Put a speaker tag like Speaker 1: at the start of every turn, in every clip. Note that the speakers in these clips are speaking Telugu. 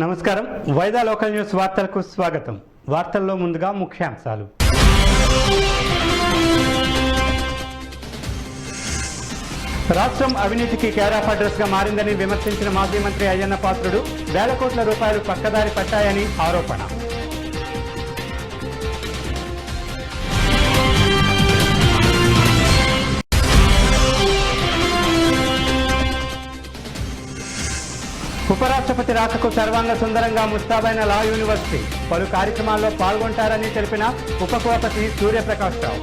Speaker 1: నమస్కారం వైదా లోకల్ న్యూస్ వార్తలకు స్వాగతం. వార్తల్లో ముందుగా ముఖ్యాంశాలు. రాష్ట్రం అవినీతికి కేర్ ఆఫ్ అడ్రస్ గా మారిందని విమర్శించిన మాజీ మంత్రి అయ్యన్న పాత్రుడు వేల కోట్ల రూపాయలు పక్కదారి పట్టాయని ఆరోపణ. ఉపరాష్ట్రపతి రాకకు సర్వాంగ సుందరంగా ముస్తాబైన లా యూనివర్సిటీ పలు కార్యక్రమాల్లో పాల్గొంటారని తెలిపిన ఉపకులపతి సూర్యప్రకాష్ రావు.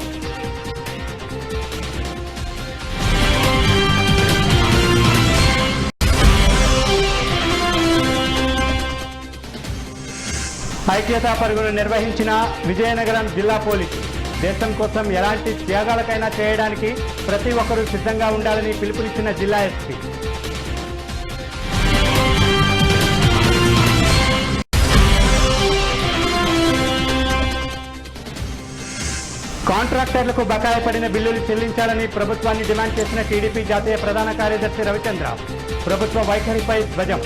Speaker 1: ఐక్యతా పరుగులు నిర్వహించిన విజయనగరం జిల్లా పోలీసు దేశం కోసం ఎలాంటి త్యాగాలకైనా చేయడానికి ప్రతి ఒక్కరూ సిద్ధంగా ఉండాలని పిలుపునిచ్చిన జిల్లా ఎస్పీ. కాంట్రాక్టర్లకు బకాయి పడిన బిల్లులు చెల్లించాలని ప్రభుత్వాన్ని డిమాండ్ చేసిన టీడీపీ జాతీయ ప్రధాన కార్యదర్శి రవిచంద్ర ప్రభుత్వ వైఖరిపై ధ్వజం.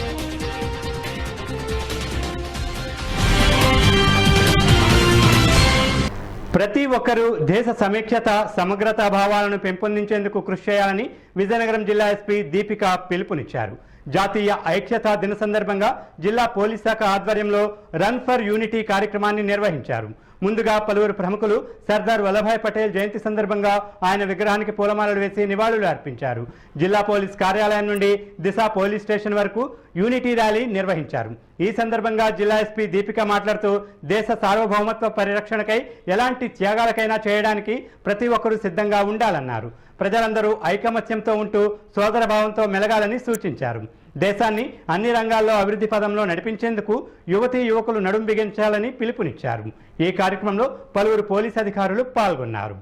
Speaker 1: ప్రతి ఒక్కరూ దేశ సమైక్యత సమగ్రతా భావాలను పెంపొందించేందుకు కృషి చేయాలని విజయనగరం జిల్లా ఎస్పీ దీపిక పిలుపునిచ్చారు. జాతీయ ఐక్యతా దిన సందర్భంగా జిల్లా పోలీస్ శాఖ ఆధ్వర్యంలో రన్ ఫర్ యూనిటీ కార్యక్రమాన్ని నిర్వహించారు. ముందుగా పలువురు ప్రముఖులు సర్దార్ వల్లభాయ్ పటేల్ జయంతి సందర్భంగా ఆయన విగ్రహానికి పూలమాలలు వేసి నివాళులు అర్పించారు. జిల్లా పోలీస్ కార్యాలయం నుండి దిశ పోలీస్ స్టేషన్ వరకు యూనిటీ ర్యాలీ నిర్వహించారు. ఈ సందర్భంగా జిల్లా ఎస్పీ దీపిక మాట్లాడుతూ దేశ సార్వభౌమత్వ పరిరక్షణకై ఎలాంటి త్యాగాలకైనా చేయడానికి ప్రతి ఒక్కరూ సిద్ధంగా ఉండాలన్నారు. ప్రజలందరూ ఐకమత్యంతో ఉంటూ సోదరభావంతో మెలగాలని సూచించారు. దేశాన్ని అన్ని రంగాల్లో అభివృద్ధి పదంలో నడిపించేందుకు యువతీ యువకులు నడుం బిగించాలని పిలుపునిచ్చారు. ఈ కార్యక్రమంలో పలువురు పోలీస్ అధికారులు పాల్గొన్నారు.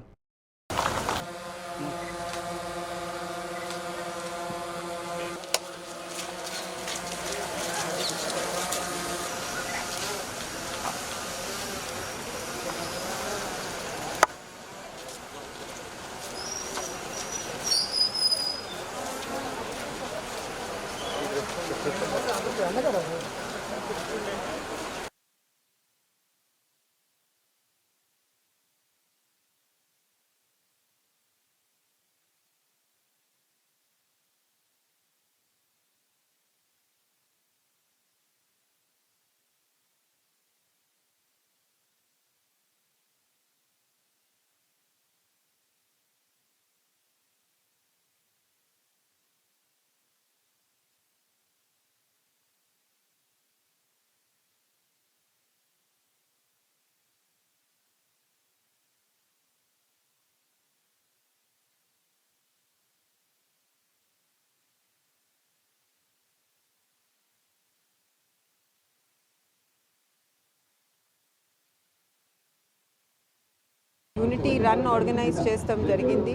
Speaker 2: యూనిటీ రన్ ఆర్గనైజ్ చేస్తాం జరిగింది.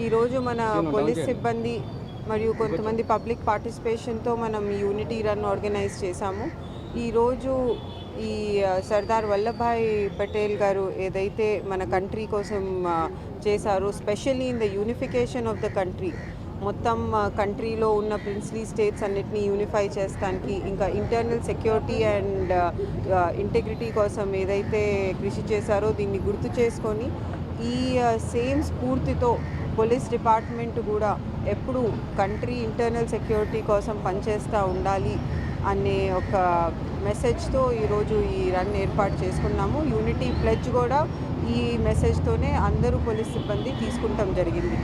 Speaker 2: ఈరోజు మన పోలీస్ సిబ్బంది మరియు కొంతమంది పబ్లిక్ పార్టిసిపేషన్తో మనం యూనిటీ రన్ ఆర్గనైజ్ చేశాము. ఈరోజు ఈ సర్దార్ వల్లభాయ్ పటేల్ గారు ఏదైతే మన కంట్రీ కోసం చేశారో, specially in the unification of the country, మొత్తం కంట్రీలో ఉన్న ప్రిన్స్లీ స్టేట్స్ అన్నిటినీ యూనిఫై చేస్తానికి, ఇంకా ఇంటర్నల్ సెక్యూరిటీ అండ్ ఇంటెగ్రిటీ కోసం ఏదైతే కృషి చేశారో దీన్ని గుర్తు చేసుకొని ఈ సేమ్ స్ఫూర్తితో పోలీస్ డిపార్ట్మెంట్ కూడా ఎప్పుడు కంట్రీ ఇంటర్నల్ సెక్యూరిటీ కోసం పనిచేస్తూ ఉండాలి అనే ఒక మెసేజ్తో ఈరోజు ఈ రన్ ఏర్పాటు చేసుకున్నాము. యూనిటీ ప్లెడ్జ్ కూడా ఈ మెసేజ్తోనే అందరూ పోలీస్ సిబ్బంది తీసుకుంటాం జరిగింది.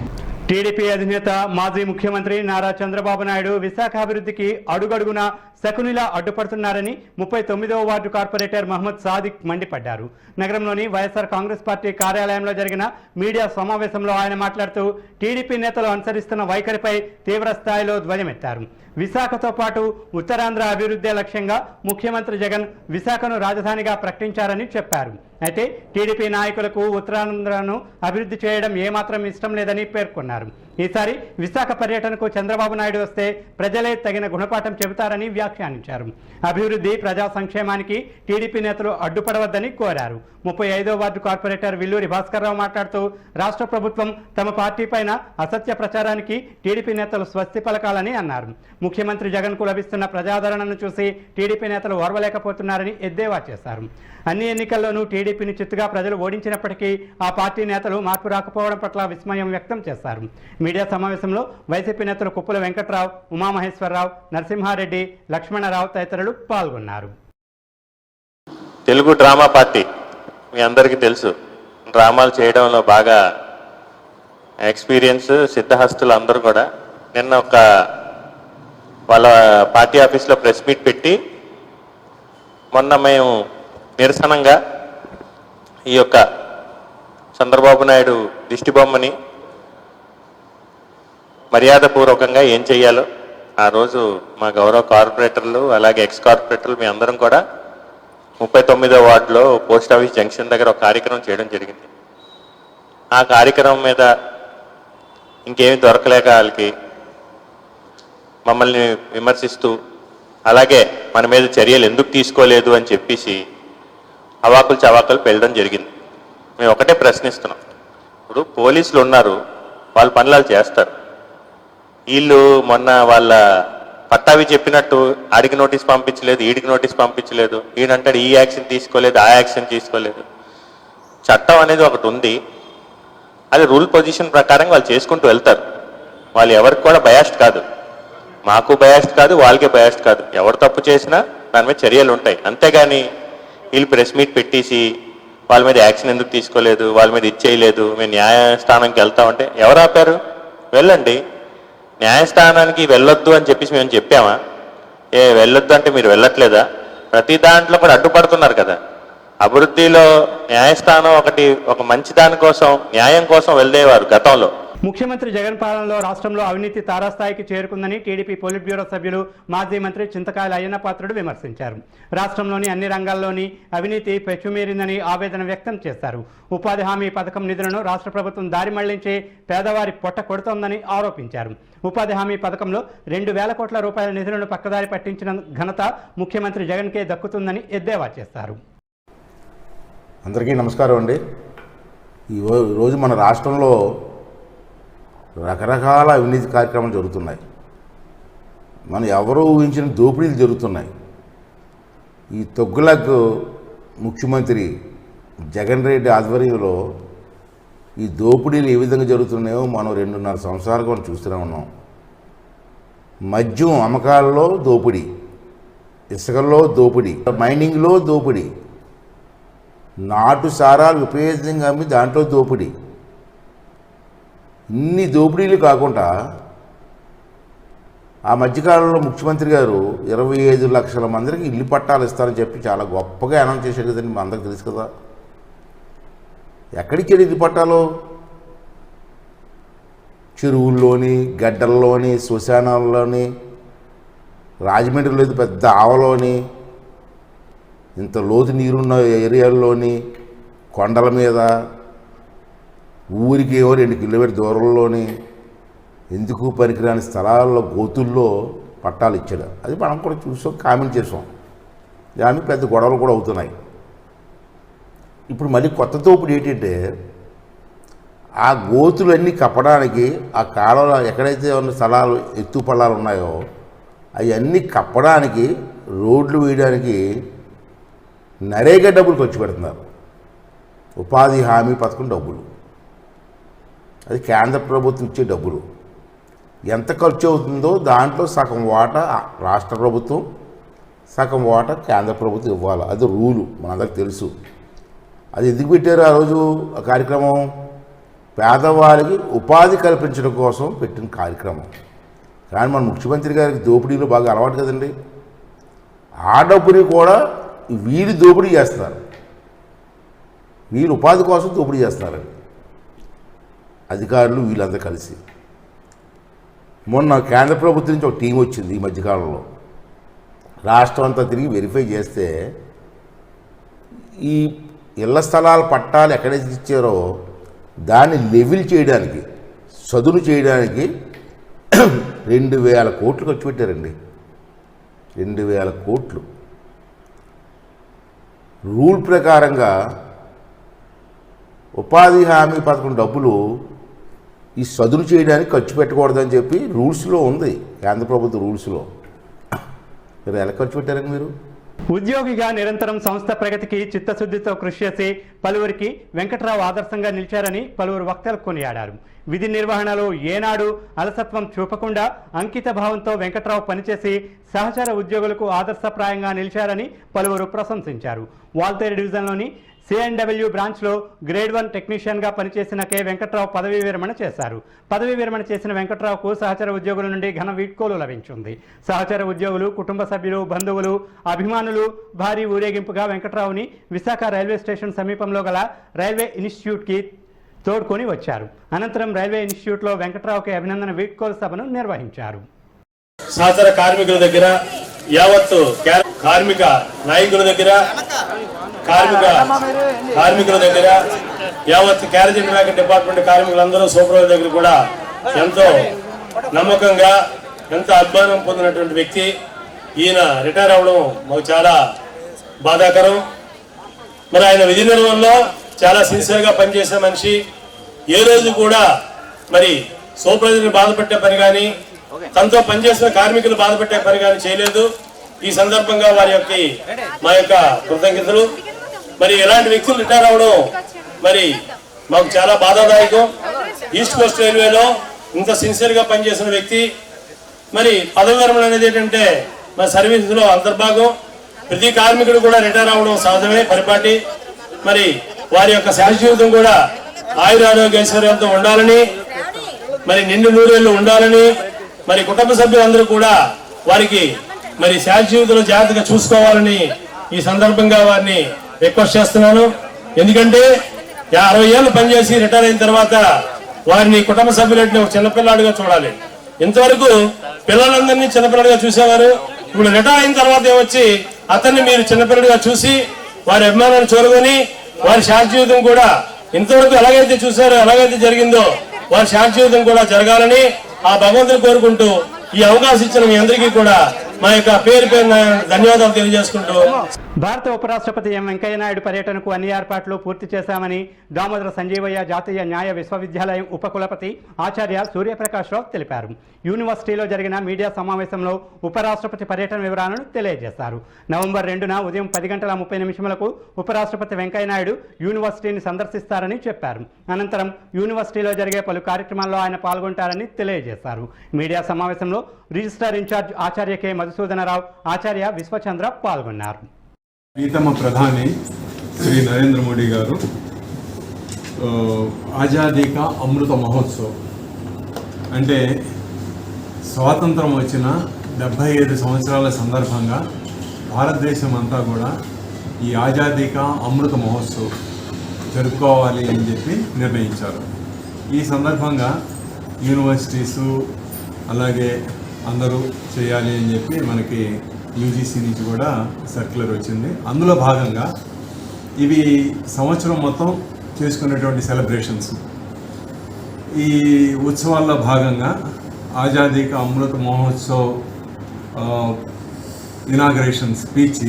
Speaker 1: టీడీపీ అధినేత మాజీ ముఖ్యమంత్రి నారా చంద్రబాబు నాయుడు విశాఖ అభివృద్ధికి అడుగడుగున శకునిలా అడ్డుపడుతున్నారని 39వ వార్డు కార్పొరేటర్ మహమ్మద్ సాదిక్ మండిపడ్డారు. నగరంలోని వైఎస్ఆర్ కాంగ్రెస్ పార్టీ కార్యాలయంలో జరిగిన మీడియా సమావేశంలో ఆయన మాట్లాడుతూ టీడీపీ నేతలు అనుసరిస్తున్న వైఖరిపై తీవ్ర స్థాయిలో ధ్వజమెత్తారు. విశాఖతో పాటు ఉత్తరాంధ్ర అభివృద్ధి లక్ష్యంగా ముఖ్యమంత్రి జగన్ విశాఖను రాజధానిగా ప్రకటించారని చెప్పారు. అయితే టీడీపీ నాయకులకు ఉత్తరాంధ్రను అభివృద్ధి చేయడం ఏమాత్రం ఇష్టం లేదని పేర్కొన్నారు. ఈసారి విశాఖ పర్యటనకు చంద్రబాబు నాయుడు వస్తే ప్రజలే తగిన గుణపాఠం చెబుతారని వ్యాఖ్యానించారు. అభివృద్ధి, ప్రజా సంక్షేమానికి టీడీపీ నేతలు అడ్డుపడవద్దని కోరారు. 35వ వార్డు కార్పొరేటర్ విల్లూరి భాస్కర్రావు మాట్లాడుతూ రాష్ట్ర ప్రభుత్వం తమ పార్టీ పైన అసత్య ప్రచారానికి టీడీపీ నేతలు స్వస్తి పలకాలని అన్నారు. ముఖ్యమంత్రి జగన్కు లభిస్తున్న ప్రజాదరణను చూసి టీడీపీ నేతలు ఓర్వలేకపోతున్నారని ఎద్దేవా చేశారు. అన్ని ఎన్నికల్లోనూ టీడీపీని చిత్తుగా ప్రజలు ఓడించినప్పటికీ ఆ పార్టీ నేతలు మార్పు రాకపోవడం పట్ల విస్మయం వ్యక్తం చేశారు. మీడియా సమావేశంలో వైసీపీ నేతలు కుప్పల వెంకట్రావు, ఉమామహేశ్వరరావు, నరసింహారెడ్డి, లక్ష్మణరావు తదితరులు పాల్గొన్నారు.
Speaker 3: తెలుగు డ్రామా పార్టీ మీ అందరికీ తెలుసు. డ్రామాలు చేయడంలో బాగా ఎక్స్పీరియన్స్ సిద్ధహస్తులు అందరూ కూడా నిన్న వాళ్ళ పార్టీ ఆఫీస్లో ప్రెస్ మీట్ పెట్టి మొన్న మేము నిరసనంగా ఈ యొక్క చంద్రబాబు నాయుడు దిష్టిబొమ్మని మర్యాదపూర్వకంగా ఏం చెయ్యాలో ఆ రోజు మా గౌరవ కార్పొరేటర్లు అలాగే ఎక్స్ కార్పొరేటర్లు మీ అందరం కూడా 39వ వార్డులో పోస్ట్ ఆఫీస్ జంక్షన్ దగ్గర ఒక కార్యక్రమం చేయడం జరిగింది. ఆ కార్యక్రమం మీద ఇంకేమీ దొరకలేక వాళ్ళకి మమ్మల్ని విమర్శిస్తూ అలాగే మన మీద చర్యలు ఎందుకు తీసుకోలేదు అని చెప్పేసి అవాకులు చవాకులు పెళ్ళడం జరిగింది. మేము ఒకటే ప్రశ్నిస్తున్నాం. ఇప్పుడు పోలీసులు ఉన్నారు, వాళ్ళ పనులు వాళ్ళు చేస్తారు. వీళ్ళు మొన్న వాళ్ళ పట్టావి చెప్పినట్టు ఆడికి నోటీస్ పంపించలేదు, ఈడికి నోటీస్ పంపించలేదు, ఈడంటాడు ఈ యాక్షన్ తీసుకోలేదు, ఆ యాక్షన్ తీసుకోలేదు. చట్టం అనేది ఒకటి ఉంది, అది రూల్ పొజిషన్ ప్రకారం వాళ్ళు చేసుకుంటూ వెళ్తారు. వాళ్ళు ఎవరికి కూడా బయాస్డ్ కాదు, మాకు బయాస్డ్ కాదు, వాళ్ళకే బయాస్డ్ కాదు. ఎవరు తప్పు చేసినా దాని మీద చర్యలు ఉంటాయి. అంతేగాని వీళ్ళు ప్రెస్ మీట్ పెట్టేసి వాళ్ళ మీద యాక్షన్ ఎందుకు తీసుకోలేదు, వాళ్ళ మీద ఇచ్చేయలేదు, మేము న్యాయస్థానానికి వెళ్తామంటే ఎవరు ఆపారు? వెళ్ళండి. న్యాయస్థానానికి వెళ్ళొద్దు అని చెప్పేసి మేము చెప్పామా? వెళ్ళొద్దు అంటే మీరు వెళ్ళట్లేదా? ప్రతి దాంట్లో కూడా అడ్డుపడుతున్నారు కదా. అభివృద్ధిలో న్యాయస్థానం ఒక మంచి దానికోసం, న్యాయం కోసం వెళ్ళేవారు గతంలో.
Speaker 1: ముఖ్యమంత్రి జగన్ పాలనలో రాష్ట్రంలో అవినీతి తారాస్థాయికి చేరుకుందని టీడీపీ పోలిట్ బ్యూరో సభ్యులు మాజీ మంత్రి చింతకాయల అయ్యన్న పాత్రుడు విమర్శించారు. రాష్ట్రంలోని అన్ని రంగాల్లోని అవినీతి పెచ్చుమీరిందని ఆవేదన వ్యక్తం చేశారు. ఉపాధి హామీ పథకం నిధులను రాష్ట్ర ప్రభుత్వం దారి మళ్లించి పేదవారి పొట్ట కొడుతోందని ఆరోపించారు. ఉపాధి హామీ పథకంలో 2,000 కోట్ల రూపాయల నిధులను పక్కదారి పట్టించిన ఘనత ముఖ్యమంత్రి జగన్కే దక్కుతుందని ఎద్దేవా చేశారు.
Speaker 4: అందరికీ నమస్కారం అండి. ఈరోజు మన రాష్ట్రంలో రకరకాల అవినీతి కార్యక్రమాలు జరుగుతున్నాయి. మనం ఎవరో ఊహించిన దోపిడీలు జరుగుతున్నాయి. ఈ తొగ్గులకు ముఖ్యమంత్రి జగన్ రెడ్డి ఆధ్వర్యంలో ఈ దోపిడీలు ఏ విధంగా జరుగుతున్నాయో మనం 2.5 సంవత్సరాలుగా మనం చూస్తూనే ఉన్నాం. మద్యం అమ్మకాల్లో దోపిడీ, ఇసుకల్లో దోపిడీ, మైనింగ్లో దోపిడీ, నాటు సారాలు విపరీతంగా అమ్మి దాంట్లో దోపిడీ. ఇన్ని దోపిడీలు కాకుండా ఆ మధ్యకాలంలో ముఖ్యమంత్రి గారు 25 లక్షల మందికి ఇల్లు పట్టాలు ఇస్తారని చెప్పి చాలా గొప్పగా అనౌన్స్ చేశారు కదండి. మా అందరికి తెలుసు కదా. ఎక్కడిచ్చాడు ఇల్లు పట్టాలు? చెరువుల్లోని, గడ్డల్లోని, శ్మశానాల్లోని, రాజమండ్రిలో పెద్ద ఆవలోని, ఇంత లోతు నీరున్న ఏరియాల్లోని, కొండల మీద, ఊరికి 2 కిలోమీటర్ దూరంలోని ఎందుకు పనికిరాని స్థలాల్లో గోతుల్లో పట్టాలు ఇచ్చాడు. అది మనం కూడా చూసాం, కామెంట్ చేసాం. దానికి పెద్ద గొడవలు కూడా అవుతున్నాయి. ఇప్పుడు మళ్ళీ కొత్త తోపుడు ఏంటంటే ఆ గోతులన్నీ కప్పడానికి, ఆ కాలంలో ఎక్కడైతే ఉన్న స్థలాలు ఎత్తు పల్లాలు ఉన్నాయో అవన్నీ కప్పడానికి, రోడ్లు వేయడానికి నరేగా డబ్బులు ఖర్చు పెడుతున్నారు. ఉపాధి హామీ పథకం డబ్బులు, అది కేంద్ర ప్రభుత్వం ఇచ్చే డబ్బులు. ఎంత ఖర్చు అవుతుందో దాంట్లో సగం వాటా రాష్ట్ర ప్రభుత్వం, సగం వాటా కేంద్ర ప్రభుత్వం ఇవ్వాలి. అది రూలు, మనందరికి తెలుసు. అది ఎందుకు పెట్టారు ఆ రోజు ఆ కార్యక్రమం? పేదవారికి ఉపాధి కల్పించడం కోసం పెట్టిన కార్యక్రమం. కానీ మన ముఖ్యమంత్రి గారికి దోపిడీలు బాగా అలవాటు కదండి. ఆ డబ్బుని కూడా వీళ్ళు దోపిడీ చేస్తున్నారు. వీళ్ళు ఉపాధి కోసం దోపిడీ చేస్తున్నారండి అధికారులు వీళ్ళంతా కలిసి. మొన్న కేంద్ర ప్రభుత్వం నుంచి ఒక టీం వచ్చింది ఈ మధ్యకాలంలో. రాష్ట్రం అంతా తిరిగి వెరిఫై చేస్తే ఈ ఇళ్ల స్థలాల పట్టాలు ఎక్కడైతే ఇచ్చారో దాన్ని లెవెల్ చేయడానికి, చదును చేయడానికి 2000 కోట్లు ఖర్చు పెట్టారండి. 2000 కోట్లు. రూల్ ప్రకారంగా ఉపాధి హామీ పథకం డబ్బులు ఈ చదును చేయడానికి ఖర్చు పెట్టకూడదని చెప్పి రూల్స్లో ఉంది, కేంద్ర ప్రభుత్వ రూల్స్లో. మీరు ఎలా ఖర్చు పెట్టారండి మీరు?
Speaker 1: ఉద్యోగిగా నిరంతరం సంస్థ ప్రగతికి చిత్తశుద్ధితో కృషి చేసి పలువురికి వెంకట్రావు ఆదర్శంగా నిలిచారని పలువురు వక్తలు కొనియాడారు. విధి నిర్వహణలో ఏనాడు అలసత్వం చూపకుండా అంకిత భావంతో వెంకట్రావు పనిచేసి సహచర ఉద్యోగులకు ఆదర్శప్రాయంగా నిలిచారని పలువురు ప్రశంసించారు. వాల్తేరు డివిజన్లోని CNW బ్రాంచ్లో గ్రేడ్ 1 టెక్నీషియన్గా పనిచేసిన కె వెంకట్రావు పదవీ విరమణ చేశారు. పదవీ విరమణ చేసిన వెంకట్రావుకు సహచర ఉద్యోగుల నుండి ఘన వీడ్కోలు లభించింది. సహచర ఉద్యోగులు, కుటుంబ సభ్యులు, బంధువులు, అభిమానులు భారీ ఊరేగింపుగా వెంకట్రావుని విశాఖ రైల్వే స్టేషన్ సమీపంలో గల రైల్వే ఇన్స్టిట్యూట్కి తోడ్కొని వచ్చారు. అనంతరం రైల్వే ఇన్స్టిట్యూట్లో వెంకట్రావుకి అభినందన వీడ్కోలు సభను నిర్వహించారు.
Speaker 5: సహచర కార్మికుల దగ్గర, యావత్తు కార్మిక నాయకుల దగ్గర, కార్మికుల దగ్గర, యావత్ క్యారేజ్ అండ్ వ్యాగన్ డిపార్ట్మెంట్ కార్మికులందరూ, సూపర్వైజర్ దగ్గర కూడా ఎంతో నమ్మకంగా, ఎంతో అభిమానం పొందినటువంటి వ్యక్తి. ఈయన రిటైర్ అవ్వడం మాకు చాలా బాధాకరం. మరి ఆయన విధి నిర్వహణలో చాలా సిన్సియర్గా పనిచేసే మనిషి. ఏ రోజు కూడా మరి సూపర్వైజర్ని బాధపెట్టే పని కానీ, తనతో పనిచేసిన కార్మికులు బాధపెట్టే పని కానీ చేయలేదు. ఈ సందర్భంగా వారి యొక్క మా యొక్క కృతజ్ఞతలు. మరి ఇలాంటి వ్యక్తులు రిటైర్ అవ్వడం మరి మాకు చాలా బాధాదాయకం. ఈస్ట్ కోస్ట్ రైల్వేలో ఇంత సిన్సియర్గా పనిచేసిన వ్యక్తి. మరి పదవి విరమణ అనేది ఏంటంటే మన సర్వీసులో అంతర్భాగం. ప్రతి కార్మికుడు కూడా రిటైర్ అవ్వడం సహజమే, పరిపాటి. మరి వారి యొక్క శాశ్వతం కూడా ఆయురారోగ్య ఐశ్వర్యంతో ఉండాలని, మరి నిండు నూరేళ్లు ఉండాలని, మరి కుటుంబ సభ్యులందరూ కూడా వారికి మరి శాశ్వతంలో జాగ్రత్తగా చూసుకోవాలని ఈ సందర్భంగా వారిని రిక్వెస్ట్ చేస్తున్నాను. ఎందుకంటే 60 ఏళ్ళు పనిచేసి రిటైర్ అయిన తర్వాత వారిని కుటుంబ సభ్యులంటే ఒక చిన్నపిల్లాడిగా చూడాలి. ఇంతవరకు పిల్లలందరినీ చిన్నపిల్లడిగా చూసేవారు. ఇప్పుడు రిటైర్ అయిన తర్వాత వచ్చి అతన్ని మీరు చిన్నపిల్లడిగా చూసి వారి అభిమానాన్ని చూరుకొని వారి శాశ్వతం కూడా ఇంతవరకు ఎలాగైతే చూసారో, ఎలాగైతే జరిగిందో వారి శాశ్వతం కూడా జరగాలని ఆ భగవంతుని కోరుకుంటూ ఈ అవకాశం ఇచ్చిన మీ అందరికీ కూడా మా యొక్క పేరు ధన్యవాదాలు తెలియజేసుకుంటూ.
Speaker 1: భారత ఉపరాష్ట్రపతి ఎం వెంకయ్యనాయుడు పర్యటనకు అన్ని ఏర్పాట్లు పూర్తి చేశామని దామోదర సంజీవయ్య జాతీయ న్యాయ విశ్వవిద్యాలయం ఉపకులపతి ఆచార్య సూర్యప్రకాష్ రావు తెలిపారు. యూనివర్సిటీలో జరిగిన మీడియా సమావేశంలో ఉపరాష్ట్రపతి పర్యటన వివరాలను తెలియజేశారు. నవంబర్ 2న ఉదయం 10:30 ఉపరాష్ట్రపతి వెంకయ్యనాయుడు యూనివర్సిటీని సందర్శిస్తారని చెప్పారు. అనంతరం యూనివర్సిటీలో జరిగే పలు కార్యక్రమాల్లో ఆయన పాల్గొంటారని తెలియజేశారు. మీడియా సమావేశంలో రిజిస్ట్రార్ ఇన్ఛార్జ్ ఆచార్య కె మధుసూదనరావు, ఆచార్య విశ్వచంద్ర పాల్గొన్నారు.
Speaker 6: ప్రీతమ ప్రధాని శ్రీ నరేంద్ర మోడీ గారు ఆజాదీ కా అమృత మహోత్సవ్ అంటే స్వాతంత్రం వచ్చిన 75 సంవత్సరాల సందర్భంగా భారతదేశం అంతా కూడా ఈ ఆజాదీ కా అమృత మహోత్సవ్ జరుపుకోవాలి అని చెప్పి నిర్ణయించారు. ఈ సందర్భంగా యూనివర్సిటీసు అలాగే అందరూ చేయాలి అని చెప్పి మనకి యూజీసీ నుంచి కూడా సర్క్యులర్ వచ్చింది. అందులో భాగంగా ఇవి సంవత్సరం మొత్తం చేసుకునేటువంటి సెలబ్రేషన్స్. ఈ ఉత్సవాల్లో భాగంగా ఆజాదీ కా అమృత మహోత్సవ్ ఇనాగరేషన్ స్పీచ్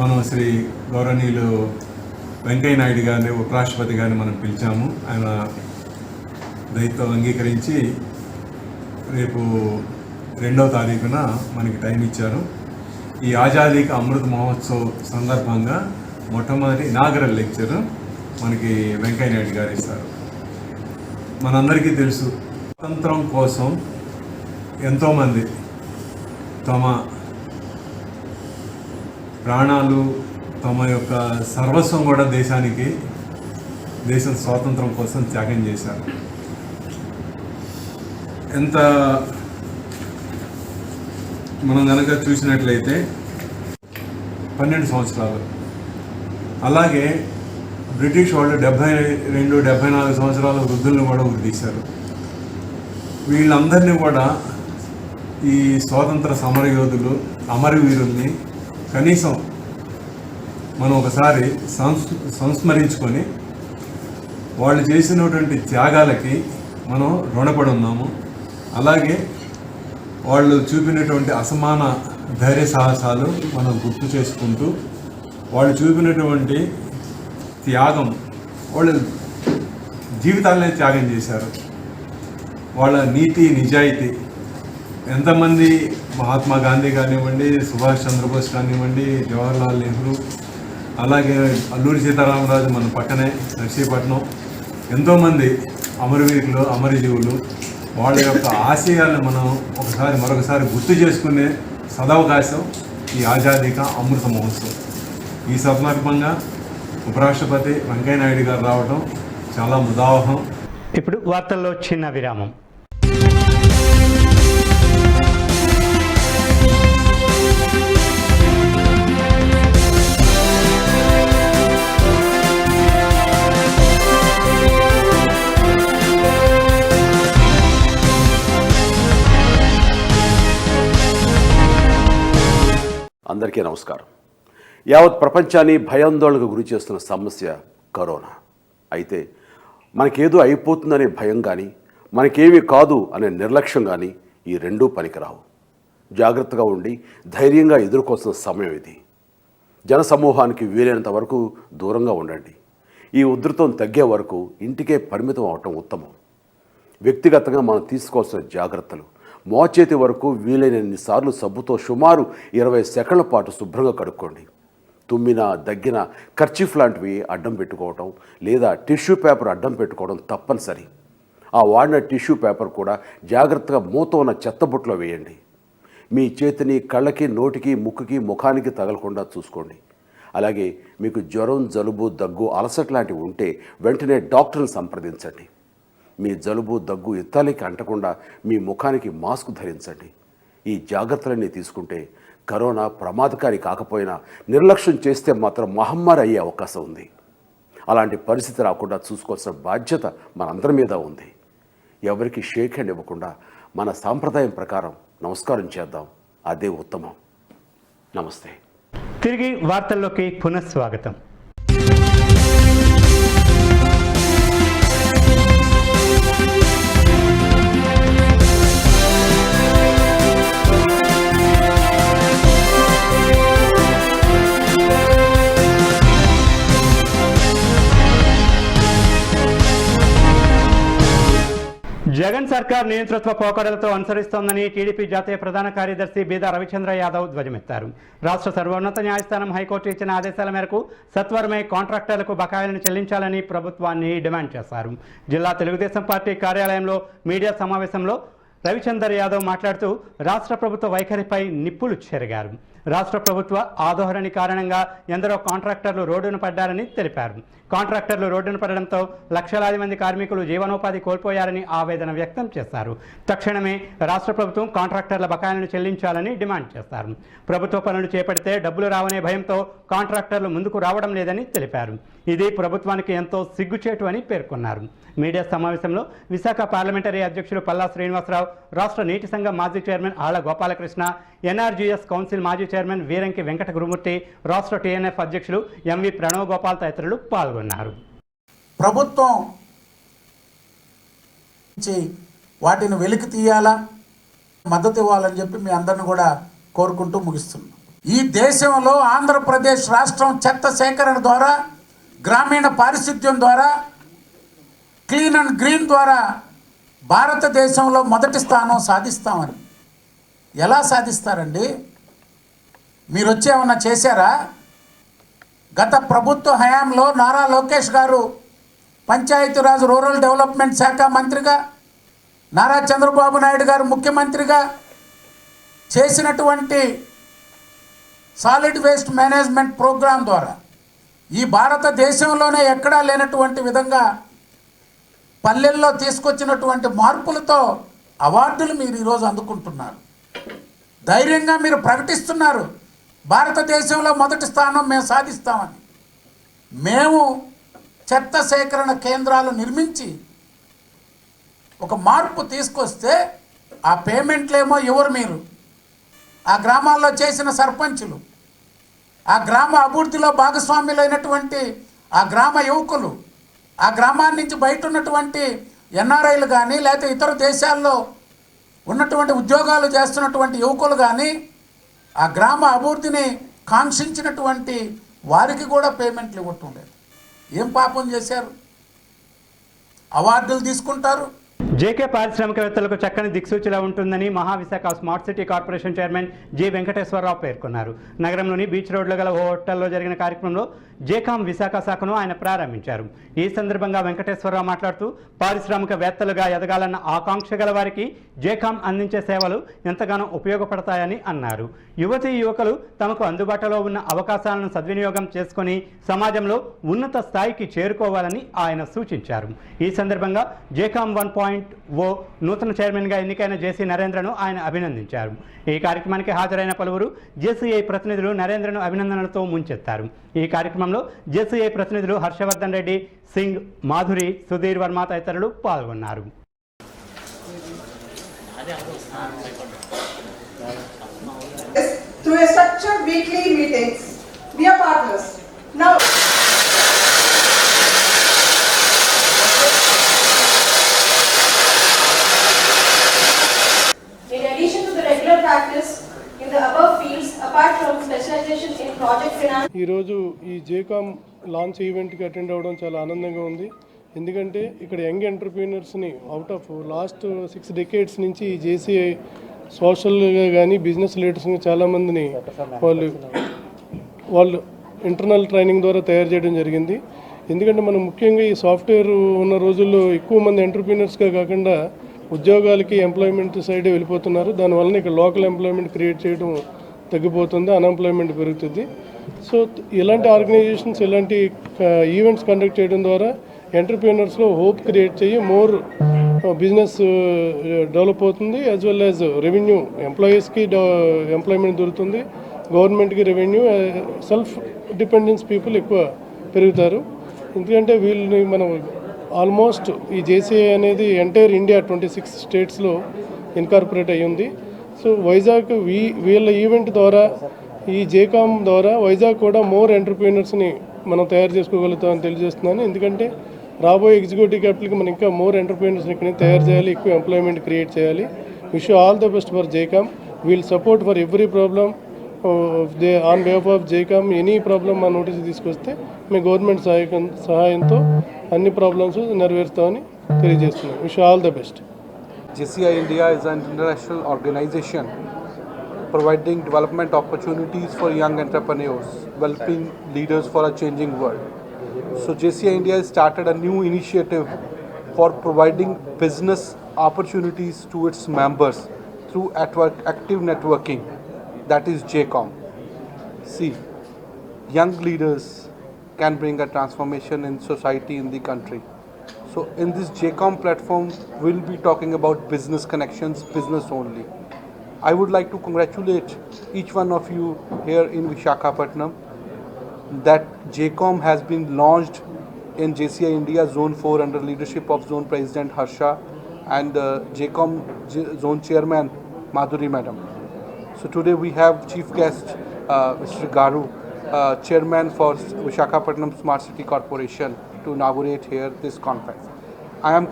Speaker 6: మనం శ్రీ గౌరవనీయులు వెంకయ్య నాయుడు గారిని, ఉపరాష్ట్రపతి గారిని మనం పిలిచాము. ఆయన దయతో అంగీకరించి రేపు 2వ తారీఖున మనకి టైం ఇచ్చారు. ఈ ఆజాదీ కా అమృత మహోత్సవ్ సందర్భంగా మొట్టమొదటి ఇనాగరల్ లెక్చర్ మనకి వెంకయ్య నాయుడు గారు ఇస్తారు. మనందరికీ తెలుసు, స్వాతంత్రం కోసం ఎంతోమంది తమ ప్రాణాలు, తమ యొక్క సర్వస్వం కూడా దేశం స్వాతంత్రం కోసం త్యాగం చేశారు. ఎంత మనం కనుక చూసినట్లయితే 12 సంవత్సరాలు. అలాగే బ్రిటిష్ వాళ్ళు 72-74 సంవత్సరాల వృద్ధులను కూడా ఉరితీశారు. వీళ్ళందరినీ కూడా ఈ స్వాతంత్ర సమరయోధులు, అమరవీరుల్ని కనీసం మనం ఒకసారి సంస్మరించుకొని వాళ్ళు చేసినటువంటి త్యాగాలకి మనం రుణపడి ఉన్నాము. అలాగే వాళ్ళు చూపినటువంటి అసమాన ధైర్య సాహసాలు మనం గుర్తు చేసుకుంటూ వాళ్ళు చూపినటువంటి త్యాగం, వాళ్ళ జీవితాలనే త్యాగం చేశారు. వాళ్ళ నీతి నిజాయితీ, ఎంతమంది మహాత్మా గాంధీ కానివ్వండి, సుభాష్ చంద్రబోస్ కానివ్వండి, జవహర్లాల్ నెహ్రూ, అలాగే అల్లూరి సీతారామరాజు మన పక్కనే నర్సీపట్నం, ఎంతోమంది అమరవీరులు, అమరజీవులు, వాళ్ళ యొక్క ఆశయాలను మనం మరొకసారి గుర్తు చేసుకునే సదవకాశం ఈ ఆజాదీ కా అమృత మహోత్సవం. ఈ సందర్భంగా ఉపరాష్ట్రపతి వెంకయ్యనాయుడు గారు రావడం చాలా ముదావహం.
Speaker 1: ఇప్పుడు వార్తల్లో చిన్న విరామం.
Speaker 7: అందరికీ నమస్కారం. యావత్ ప్రపంచాన్ని భయాందోళనకు గురి చేస్తున్న సమస్య కరోనా. అయితే మనకేదో అయిపోతుందనే భయం కానీ, మనకేమీ కాదు అనే నిర్లక్ష్యం కానీ ఈ రెండూ పనికిరావు. జాగ్రత్తగా ఉండి ధైర్యంగా ఎదుర్కోవాల్సిన సమయం ఇది. జనసమూహానికి వీలైనంత వరకు దూరంగా ఉండండి. ఈ ఉధృతం తగ్గే వరకు ఇంటికే పరిమితం అవటం ఉత్తమం. వ్యక్తిగతంగా మనం తీసుకోవాల్సిన జాగ్రత్తలు: మోచేతి వరకు వీలైనన్నిసార్లు సబ్బుతో సుమారు 20 సెకండ్ల పాటు శుభ్రంగా కడుక్కోండి. తుమ్మిన, దగ్గిన కర్చీఫ్ లాంటివి అడ్డం పెట్టుకోవటం లేదా టిష్యూ పేపర్ అడ్డం పెట్టుకోవడం తప్పనిసరి. ఆ వాడిన టిష్యూ పేపర్ కూడా జాగ్రత్తగా మూత ఉన్న చెత్తబుట్టలో వేయండి. మీ చేతిని కళ్ళకి, నోటికి, ముక్కుకి, ముఖానికి తగలకుండా చూసుకోండి. అలాగే మీకు జ్వరం, జలుబు, దగ్గు, అలసట లాంటివి ఉంటే వెంటనే డాక్టర్ని సంప్రదించండి. మీ జలుబు, దగ్గు ఇత్తాలికి అంటకుండా మీ ముఖానికి మాస్క్ ధరించండి. ఈ జాగ్రత్తలన్నీ తీసుకుంటే కరోనా ప్రమాదకారి కాకపోయినా నిర్లక్ష్యం చేస్తే మాత్రం మహమ్మారి అయ్యే అవకాశం ఉంది. అలాంటి పరిస్థితి రాకుండా చూసుకోవాల్సిన బాధ్యత మనందరి మీద ఉంది. ఎవరికి షేక్ హ్యాండ్ ఇవ్వకుండా మన సాంప్రదాయం ప్రకారం నమస్కారం చేద్దాం. అదే ఉత్తమం. నమస్తే.
Speaker 1: తిరిగి వార్తల్లోకి పునఃస్వాగతం. జగన్ సర్కార్ నియంతృత్వ పోకడలతో అనుసరిస్తోందని టీడీపీ జాతీయ ప్రధాన కార్యదర్శి బీదా రవిచంద్ర యాదవ్ ధ్వజమెత్తారు. రాష్ట్ర సర్వోన్నత న్యాయస్థానం హైకోర్టు ఇచ్చిన ఆదేశాల మేరకు సత్వరమే కాంట్రాక్టర్లకు బకాయిలను చెల్లించాలని ప్రభుత్వాన్ని డిమాండ్ చేశారు. జిల్లా తెలుగుదేశం పార్టీ కార్యాలయంలో మీడియా సమావేశంలో రవిచంద్ర యాదవ్ మాట్లాడుతూ రాష్ట్ర ప్రభుత్వ వైఖరిపై నిప్పులు చెరిగారు. రాష్ట్ర ప్రభుత్వ ఆధోరణి కారణంగా ఎందరో కాంట్రాక్టర్లు రోడ్డున పడ్డారని తెలిపారు. కాంట్రాక్టర్లు రోడ్డున పడడంతో లక్షలాది మంది కార్మికులు జీవనోపాధి కోల్పోయారని ఆవేదన వ్యక్తం చేశారు. తక్షణమే రాష్ట్ర ప్రభుత్వం కాంట్రాక్టర్ల బకాయిలను చెల్లించాలని డిమాండ్ చేశారు. ప్రభుత్వ పనులు చేపడితే డబ్బులు రావనే భయంతో కాంట్రాక్టర్లు ముందుకు రావడం లేదని తెలిపారు. ఇది ప్రభుత్వానికి ఎంతో సిగ్గుచేటు అని పేర్కొన్నారు. మీడియా సమావేశంలో విశాఖ పార్లమెంటరీ అధ్యక్షులు పల్లా శ్రీనివాసరావు, రాష్ట్ర నీటి సంఘం మాజీ చైర్మన్ ఆళ్ల గోపాలకృష్ణ, ఎన్ఆర్జీఎస్ కౌన్సిల్ మాజీ చైర్మన్ వీరంకి వెంకట గురుమూర్తి, రాష్ట్ర టీఎన్ఎఫ్ అధ్యక్షులు ఎంవి ప్రణవ్ గోపాల్ తదితరులు పాల్గొన్నారు.
Speaker 8: ప్రభుత్వం వాటిని వెలికి తీయాలా, మద్దతు ఇవ్వాలని చెప్పి మీ అందరిని కూడా కోరుకుంటూ ముగిస్తున్నాం. ఈ దేశంలో ఆంధ్రప్రదేశ్ రాష్ట్రం చెత్త సేకరణ ద్వారా, గ్రామీణ పారిశుద్ధ్యం ద్వారా, క్లీన్ అండ్ గ్రీన్ ద్వారా భారతదేశంలో మొదటి స్థానం సాధిస్తామని. ఎలా సాధిస్తారండి? మీరు వచ్చి ఏమన్నా చేశారా? గత ప్రభుత్వ హయాంలో నారా లోకేష్ గారు పంచాయతీరాజ్ రూరల్ డెవలప్మెంట్ శాఖ మంత్రిగా, నారా చంద్రబాబు నాయుడు గారు ముఖ్యమంత్రిగా చేసినటువంటి సాలిడ్ వేస్ట్ మేనేజ్మెంట్ ప్రోగ్రాం ద్వారా ఈ భారతదేశంలోనే ఎక్కడా లేనటువంటి విధంగా పల్లెల్లో తీసుకొచ్చినటువంటి మార్పులతో అవార్డులు మీరు ఈరోజు అందుకుంటున్నారు. ధైర్యంగా మీరు ప్రకటిస్తున్నారు, భారతదేశంలో మొదటి స్థానం మేము సాధిస్తామని. మేము చెత్త సేకరణ కేంద్రాలు నిర్మించి ఒక మార్పు తీసుకొస్తే ఆ పేమెంట్లేమో ఎవరు? మీరు ఆ గ్రామాల్లో చేసిన సర్పంచులు, ఆ గ్రామ అభివృద్ధిలో భాగస్వాములైనటువంటి ఆ గ్రామ యువకులు, ఆ గ్రామాన్ని నుంచి బయట ఉన్నటువంటి ఎన్ఆర్ఐలు కానీ లేకపోతే ఇతర దేశాల్లో ఉన్నటువంటి ఉద్యోగాలు చేస్తున్నటువంటి యువకులు కానీ ఆ గ్రామ అభివృద్ధిని కాంక్షించినటువంటి వారికి కూడా పేమెంట్లు ఇవ్వట్లేదు. ఏం పాపం చేశారు? అవార్డులు తీసుకుంటారు.
Speaker 1: జేకే పారిశ్రామికవేత్తలకు చక్కని దిక్సూచిలా ఉంటుందని Mahavisakha smart city corporation chairman G Venkateswararao పేర్కొన్నారు. నగరంలోని బీచ్ రోడ్లో గల ఓ హోటల్లో జరిగిన కార్యక్రమంలో జేకాం విశాఖ శాఖను ఆయన ప్రారంభించారు. ఈ సందర్భంగా వెంకటేశ్వరరావు మాట్లాడుతూ పారిశ్రామికవేత్తలుగా ఎదగాలన్న ఆకాంక్ష గల వారికి జేకాం అందించే సేవలు ఎంతగానో ఉపయోగపడతాయని అన్నారు. యువతీ యువకులు తమకు అందుబాటులో ఉన్న అవకాశాలను సద్వినియోగం చేసుకుని సమాజంలో ఉన్నత స్థాయికి చేరుకోవాలని ఆయన సూచించారు. ఈ సందర్భంగా జేకాం 1.0 నూతన చైర్మన్గా ఎన్నికైన జేసీ నరేంద్రను ఆయన అభినందించారు. ఈ కార్యక్రమానికి హాజరైన పలువురు జేసీఐ ప్రతినిధులు నరేంద్రను అభినందనలతో ముంచెత్తారు. ఈ కార్యక్రమంలో జేసీఐ ప్రతినిధులు హర్షవర్ధన్ రెడ్డి, సింగ్, మాధురి, సుధీర్ వర్మ తదితరులు పాల్గొన్నారు.
Speaker 9: Through a structured weekly meetings, we are partners. Now, in addition to the regular practice in the above fields, apart from specialization in project finance,
Speaker 10: ఈరోజు ఈ జేకామ్ లాంచ్ ఈవెంట్కి అటెండ్ అవ్వడం చాలా ఆనందంగా ఉంది. ఎందుకంటే ఇక్కడ యంగ్ ఎంటర్ప్రీనర్స్ని అవుట్ ఆఫ్ లాస్ట్ 6 decades నుంచి ఈ జేసీఐ సోషల్గా కానీ బిజినెస్ లీడర్స్ని చాలామందిని వాళ్ళు ఇంటర్నల్ ట్రైనింగ్ ద్వారా తయారు చేయడం జరిగింది. ఎందుకంటే మనం ముఖ్యంగా ఈ సాఫ్ట్వేర్ ఉన్న రోజుల్లో ఎక్కువ మంది ఎంటర్ప్రీనర్స్గా కాకుండా ఉద్యోగాలకి ఎంప్లాయ్మెంట్ సైడే వెళ్ళిపోతున్నారు. దానివల్ల ఇక్కడ లోకల్ ఎంప్లాయ్మెంట్ క్రియేట్ చేయడం తగ్గిపోతుంది, అన్ఎంప్లాయ్మెంట్ పెరుగుతుంది. సో ఇలాంటి ఆర్గనైజేషన్స్ ఇలాంటి ఈవెంట్స్ కండక్ట్ చేయడం ద్వారా ఎంటర్ప్రీనర్స్లో హోప్ క్రియేట్ చేయి మోర్ బిజినెస్ డెవలప్ అవుతుంది. యాజ్ వెల్ యాజ్ రెవెన్యూ ఎంప్లాయీస్కి ఎంప్లాయ్మెంట్ దొరుకుతుంది, గవర్నమెంట్కి రెవెన్యూ, సెల్ఫ్ డిపెండెన్స్ పీపుల్ ఎక్కువ పెరుగుతారు. ఎందుకంటే వీళ్ళని మనం ఆల్మోస్ట్ ఈ జేసీఐ అనేది ఎంటైర్ ఇండియా 26 స్టేట్స్లో ఇన్కార్పొరేట్ అయ్యింది. సో వైజాగ్ వీళ్ళ ఈవెంట్ ద్వారా ఈ జేకామ్ ద్వారా వైజాగ్ కూడా మోర్ ఎంటర్ప్రీనర్స్ని మనం తయారు చేసుకోగలుగుతామని తెలియజేస్తున్నాను. ఎందుకంటే రాబోయే ఎగ్జిక్యూటివ్ క్యాపిటల్కి మనం ఇంకా మోర్ ఎంటర్ప్రీనర్స్ని ఇక్కడ తయారు చేయాలి, ఎక్కువ ఎంప్లాయ్మెంట్ క్రియేట్ చేయాలి. Wish all the best for జేకామ్. Wheel support for every problem on behalf of JCOM. Any problem మా నోటీస్ తీసుకొస్తే మీ గవర్నమెంట్ సహాయంతో అన్ని ప్రాబ్లమ్స్ నెరవేరుస్తామని తెలియజేస్తున్నాం. Wish all the best.
Speaker 11: JCI India is an international organization providing development opportunities for young entrepreneurs, developing leaders for a changing world. So JCI India has started a new initiative for providing business opportunities to its members through active networking, that is JCOM. See, young leaders can bring a transformation in society, in the country. So in this JCOM platform, we'll be talking about business connections, business only. I would like to congratulate each one of you here in Visakhapatnam that JCOM has been launched in JCI India Zone 4 under leadership of Zone President Harsha and JCOM Zone Chairman Madhuri Madam. So today we have Chief Guest Mr. Garu, Chairman for Visakhapatnam Smart City Corporation to inaugurate here this conference. I am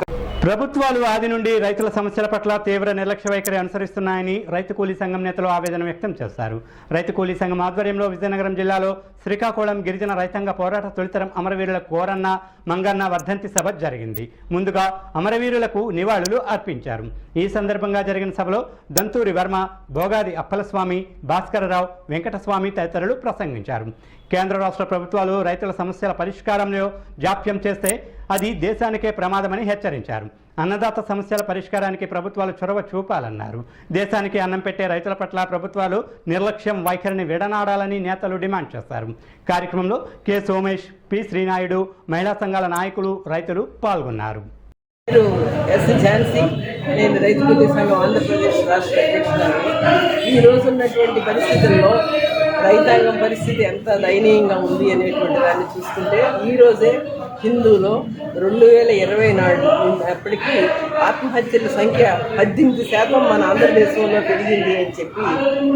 Speaker 1: ప్రభుత్వాలు ఆది నుండి రైతుల సమస్యల పట్ల తీవ్ర నిర్లక్ష్య వైఖరి అనుసరిస్తున్నాయని రైతు కూలీ సంఘం నేతలు ఆవేదన వ్యక్తం చేశారు. రైతు కూలీ సంఘం ఆధ్వర్యంలో విజయనగరం జిల్లాలో శ్రీకాకుళం గిరిజన రైతాంగ పోరాట తొలితరం అమరవీరుల కోరన్న మంగన్న వర్ధంతి సభ జరిగింది. ముందుగా అమరవీరులకు నివాళులు అర్పించారు. ఈ సందర్భంగా జరిగిన సభలో దంతూరి వర్మ, భోగాది అప్పలస్వామి, భాస్కరరావు, వెంకటస్వామి తదితరులు ప్రసంగించారు. కేంద్ర రాష్ట్ర ప్రభుత్వాలు రైతుల సమస్యల పరిష్కారంలో జాప్యం చేస్తే అది దేశానికే ప్రమాదమని హెచ్చరించారు. అన్నదాత సమస్యల పరిష్కారానికి ప్రభుత్వాలు చొరవ చూపాలన్నారు. దేశానికి అన్నం పెట్టే రైతుల పట్ల ప్రభుత్వాలు నిర్లక్ష్యం వైఖరిని విడనాడాలని నేతలు డిమాండ్ చేశారు. కార్యక్రమంలో కె సోమేష్, పి శ్రీనాయుడు, మహిళా సంఘాల నాయకులు, రైతులు పాల్గొన్నారు.
Speaker 12: నేను రైతు కూలీ సంఘం ఆంధ్రప్రదేశ్ రాష్ట్ర అధ్యక్షురాలు. ఈ రోజు ఉన్నటువంటి పరిస్థితుల్లో రైతాంగం పరిస్థితి ఎంత దయనీయంగా ఉంది అనేటువంటి దాన్ని చూస్తుంటే ఈరోజే హిందూలో 2020 నాడు అప్పటికి ఆత్మహత్యల సంఖ్య 18% మన ఆంధ్రదేశంలో పెరిగింది అని చెప్పి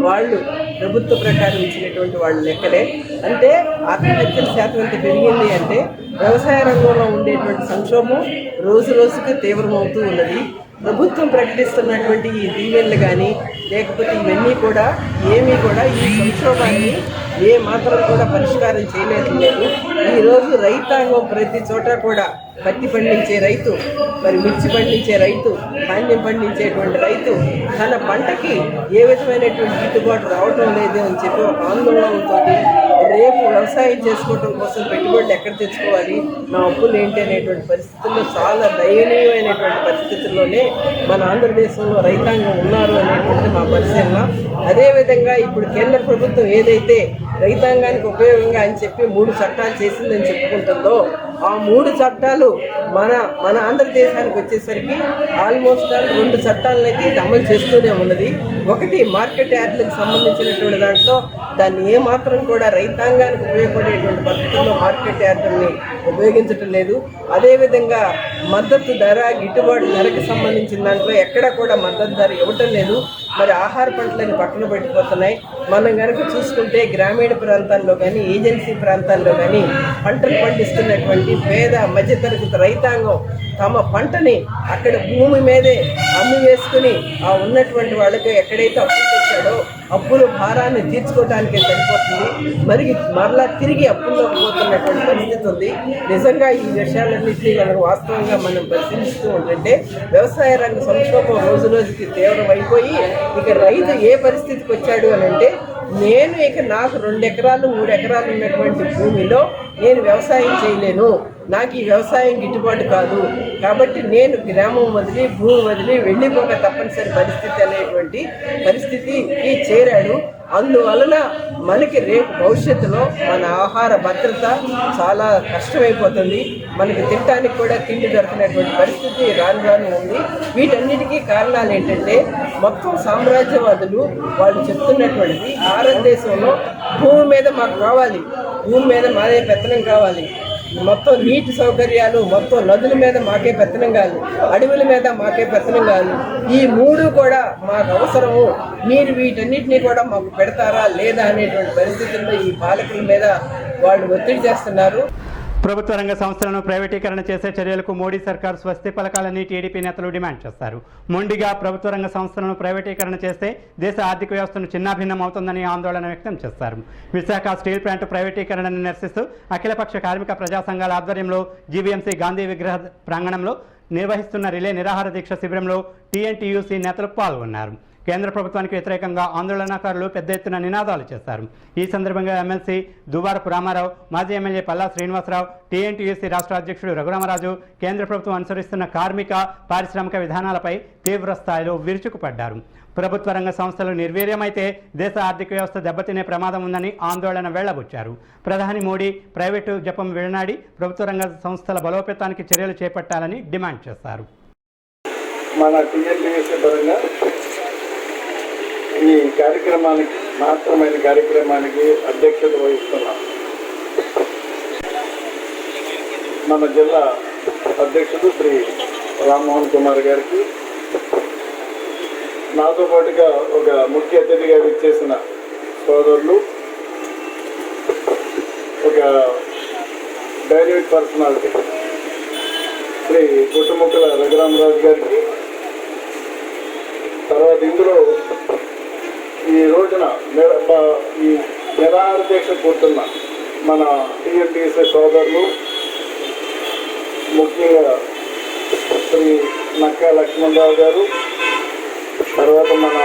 Speaker 12: వాళ్ళు ప్రభుత్వ ప్రకారం ఇచ్చినటువంటి వాళ్ళ లెక్కలే. అంటే ఆత్మహత్యల శాతం ఎంత పెరిగింది అంటే వ్యవసాయ రంగంలో ఉండేటువంటి సంక్షోభం రోజు రోజుకి తీవ్రమవుతూ ఉన్నది. ప్రభుత్వం ప్రకటిస్తున్నటువంటి ఈ దీవెనలు కానీ లేకపోతే ఇవన్నీ కూడా ఏమీ కూడా ఈ సంక్షోభాన్ని ఏ మాత్రం కూడా పరిష్కారం చేయలేదు. ఈరోజు రైతాంగం ప్రతి చోట కూడా పత్తి పండించే రైతు, మరి మిర్చి పండించే రైతు, ధాన్యం పండించేటువంటి రైతు తన పంటకి ఏ విధమైనటువంటి గిట్టుబాటు రావటం లేదు అని చెప్పి ఒక ఆందోళనతో రేపు వ్యవసాయం చేసుకోవడం కోసం పెట్టుబడులు ఎక్కడ తెచ్చుకోవాలి, నా అప్పులు ఏంటి అనేటువంటి పరిస్థితుల్లో చాలా దయనీయమైనటువంటి పరిస్థితుల్లోనే మన ఆంధ్రదేశంలో రైతాంగం ఉన్నారు అనేటువంటి మా పరిశీలన. అదేవిధంగా ఇప్పుడు కేంద్ర ప్రభుత్వం ఏదైతే రైతాంగానికి ఉపయోగంగా అని చెప్పి 3 చట్టాలు చేసిందని చెప్పుకుంటుందో ఆ 3 చట్టాలు మన ఆంధ్రదేశానికి వచ్చేసరికి ఆల్మోస్ట్ 2 చట్టాలను అయితే ఇది అమలు చేస్తూనే ఉన్నది. ఒకటి మార్కెట్ యార్డులకు సంబంధించినటువంటి దాంట్లో దాన్ని ఏమాత్రం కూడా రైతాంగానికి ఉపయోగపడేటువంటి పద్ధతుల్లో మార్కెట్ యార్డుల్ని ఉపయోగించడం లేదు. అదేవిధంగా మద్దతు ధర, గిట్టుబాటు ధరకు సంబంధించిన దాంట్లో ఎక్కడ కూడా మద్దతు ధర ఇవ్వటం లేదు. మరి ఆహార పంటలని పక్కన పెట్టిపోతున్నాయి. మనం కనుక చూసుకుంటే గ్రామీణ ప్రాంతాల్లో కానీ ఏజెన్సీ ప్రాంతాల్లో కానీ పంటలు పండిస్తున్నటువంటి పేద మధ్యతరగతి రైతాంగం తమ పంటని అక్కడ భూమి మీదే అమ్మి వేసుకుని ఆ ఉన్నటువంటి వాళ్ళకి ఎక్కడైతే అప్పులు తెచ్చాడో అప్పుల భారాన్ని తీర్చుకోవడానికే సరిపోతుంది. మరలా తిరిగి అప్పుల్లో పోతున్నటువంటి పరిస్థితి ఉంది. నిజంగా ఈ విషయాలన్నింటినీ మనకు వాస్తవంగా మనం పరిశీలిస్తూ ఉంటుంటే వ్యవసాయ రంగ సంక్షోభం రోజు రోజుకి తీవ్రమైపోయి ఇక రైతు ఏ పరిస్థితికి వచ్చాడు అని అంటే నాకు 2 ఎకరాలు 3 ఎకరాలు ఉన్నటువంటి భూమిలో నేను వ్యవసాయం చేయలేను, నాకు ఈ వ్యవసాయం గిట్టుబాటు కాదు, కాబట్టి నేను గ్రామం వదిలి భూమి వదిలి వెళ్ళిపోక తప్పనిసరి పరిస్థితి అనేటువంటి పరిస్థితికి చేరాడు. అందువలన మనకి రేపు భవిష్యత్తులో మన ఆహార భద్రత చాలా కష్టమైపోతుంది. మనకి తినడానికి కూడా తిండి దొరకనటువంటి పరిస్థితి రాను ఉంది. వీటన్నిటికీ కారణాలు ఏంటంటే మొత్తం సామ్రాజ్యవాదులు వాళ్ళు చెప్తున్నటువంటిది భారతదేశంలో భూమి మీద మాకు కావాలి, భూమి మీద మాదే పెత్తనం కావాలి, మొత్తం నీటి సౌకర్యాలు, మొత్తం నదుల మీద మాకే పెత్తనం కాదు, అడవుల మీద మాకే పెత్తనం కాదు, ఈ 3 కూడా మాకు అవసరము, మీరు వీటన్నిటినీ కూడా మాకు పెడతారా లేదా అనేటువంటి పరిస్థితుల్లో ఈ పాలకుల మీద వాళ్ళు ఒత్తిడి చేస్తున్నారు.
Speaker 1: ప్రభుత్వ రంగ సంస్థలను ప్రైవేటీకరణ చేసే చర్యలకు మోడీ సర్కార్ స్వస్తి పలకాలని టీడీపీ నేతలు డిమాండ్ చేస్తారు. మొండిగా ప్రభుత్వ రంగ సంస్థలను ప్రైవేటీకరణ చేస్తే దేశ ఆర్థిక వ్యవస్థను చిన్నాభిన్నం అవుతుందని ఆందోళన వ్యక్తం చేస్తారు. విశాఖ స్టీల్ ప్లాంట్ ప్రైవేటీకరణను నిరసిస్తూ అఖిలపక్ష కార్మిక ప్రజా సంఘాల ఆధ్వర్యంలో జీవీఎంసీ గాంధీ విగ్రహ ప్రాంగణంలో నిర్వహిస్తున్న రిలే నిరాహార దీక్ష శిబిరంలో టీఎన్టీయూసీ నేతలు పాల్గొన్నారు. కేంద్ర ప్రభుత్వానికి వ్యతిరేకంగా ఆందోళనకారులు పెద్ద ఎత్తున నినాదాలు చేశారు. ఈ సందర్భంగా ఎమ్మెల్సీ దువ్వారపు రామారావు, మాజీ ఎమ్మెల్యే పల్లా శ్రీనివాసరావు, టీఎన్టీయూసీ రాష్ట్ర అధ్యక్షుడు రఘురామరాజు కేంద్ర ప్రభుత్వం అనుసరిస్తున్న కార్మిక పారిశ్రామిక విధానాలపై తీవ్ర స్థాయిలో విరుచుకుపడ్డారు. ప్రభుత్వ రంగ సంస్థలు నిర్వీర్యమైతే దేశ ఆర్థిక వ్యవస్థ దెబ్బతినే ప్రమాదం ఉందని ఆందోళన వెళ్లబుచ్చారు. ప్రధాని మోడీ ప్రైవేటు జపం విడనాడి ప్రభుత్వ రంగ సంస్థల బలోపేతానికి చర్యలు చేపట్టాలని డిమాండ్ చేశారు.
Speaker 13: మన టీఎన్టీయూసీ పరంగా ఈ కార్యక్రమానికి మహత్తరమైన కార్యక్రమానికి అధ్యక్షత వహిస్తున్నాం. మన జిల్లా అధ్యక్షుడు శ్రీ రామ్మోహన్ కుమార్ గారికి, నాతో పాటుగా ఒక ముఖ్య అతిథిగా విచ్చేసిన సోదరులు, ఒక డైనమిక్ పర్సనాలిటీ శ్రీ కుటుంబకుల రఘురామరాజు గారికి, తర్వాత ఇందులో ఈ రోజున ఈ నిరాహార దీక్ష కూర్చున్న మన టీఎన్టీసీ సోదరులు, ముఖ్యంగా శ్రీ నక్కా లక్ష్మణరావు గారు, తర్వాత మన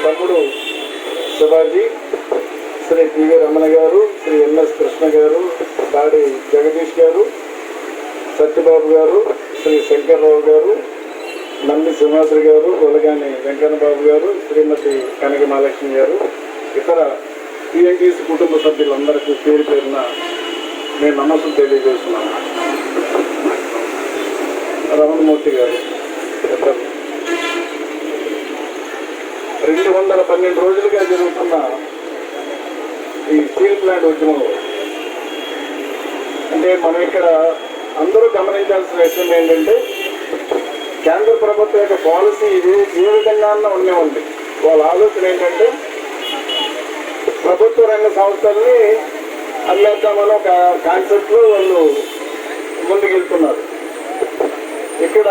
Speaker 13: తమ్ముడు శివాజీ, శ్రీ పివి రమణ గారు, శ్రీ ఎన్ఎస్ కృష్ణ గారు, దాడి జగదీష్ గారు, సత్యబాబు గారు, శ్రీ శంకర్రావు గారు, నంది సింహాద్రి గారు, గొలగాని వెంకన్నబాబు గారు, శ్రీమతి కనక మహాలక్ష్మి గారు, ఇతర టీఎన్టీసీ కుటుంబ సభ్యులందరికీ పేరు పేరున నేను నమస్సులు తెలియజేస్తున్నాను. రమణమూర్తి గారు 212 రోజులుగా జరుగుతున్న ఈ స్టీల్ ప్లాంట్ ఉద్యమంలో అంటే మనం ఇక్కడ అందరూ గమనించాల్సిన విషయం ఏంటంటే కేంద్ర ప్రభుత్వం యొక్క పాలసీ ఇది ఏ విధంగా ఉంది. వాళ్ళ ఆలోచన ఏంటంటే ప్రభుత్వ రంగ సంస్థల్ని అమ్మేద్దామని ఒక కాన్సెప్ట్లో వాళ్ళు ముందుకెళ్తున్నారు. ఇక్కడ